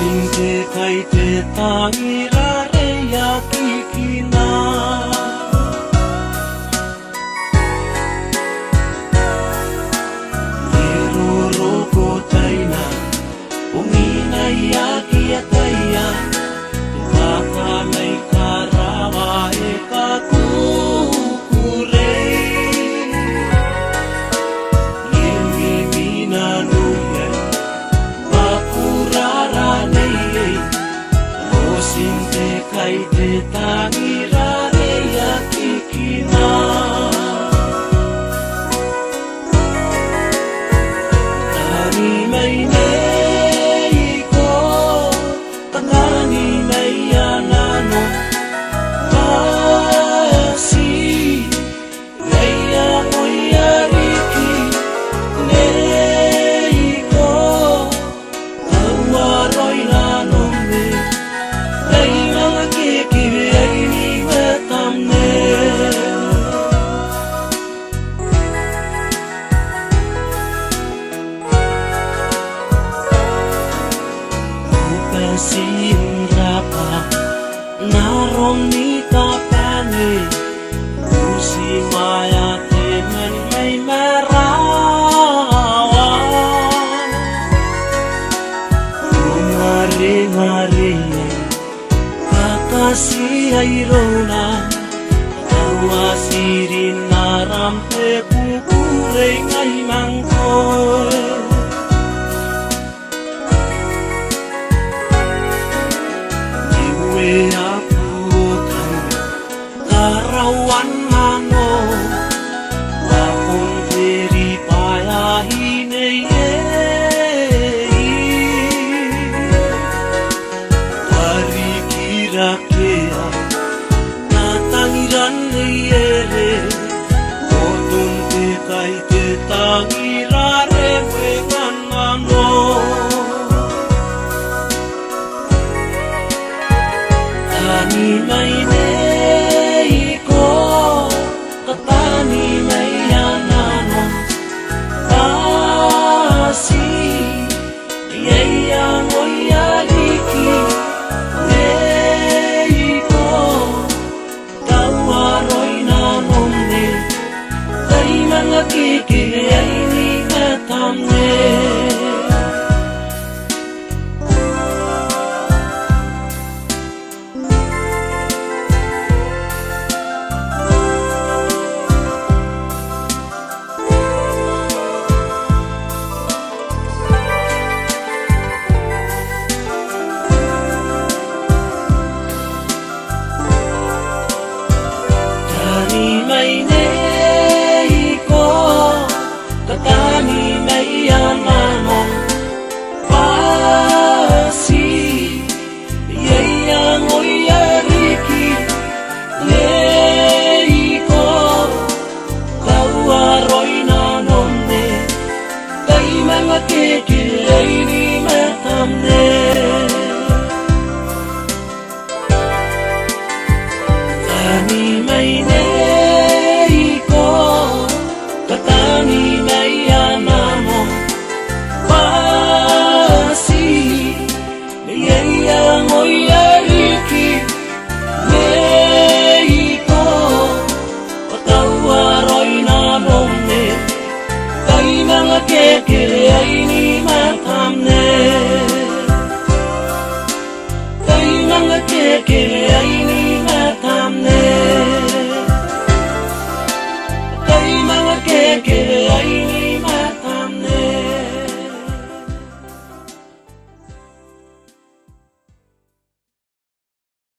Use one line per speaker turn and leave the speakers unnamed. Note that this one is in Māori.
Sinte kai te tangi rare ya kikina Liru roko taina Umina ya kia taia Tuaka mai karawa e kakukurei Liwi mina nuye Sinte kai te tangi rare ya kikina Tani mai nei ko Tangani mai anano Pasi Leia moia riki Nei ko Tawaroi nano me Sinrapa naroni kapane Usi maya temen mai merawa Ngari-ngari kakasih airona Tawa sirin narampe kukure ngai mangkoe Karawan mano Lapong teri payahine Dari kira-kira Natangiran neyere Kodong te kai te tangirare Wengan mano Tani mai nei ko Katani mai anano Pasi Yeia moia riki Nei ko Tawaroi nanone Kai mga kiki ay ni katamne Mai nei ko Katani mai anano Pasi Yeia ngoia riki Nei ko Kawaroi nanone Kai mga keke ay ni matamne Tani mai nei que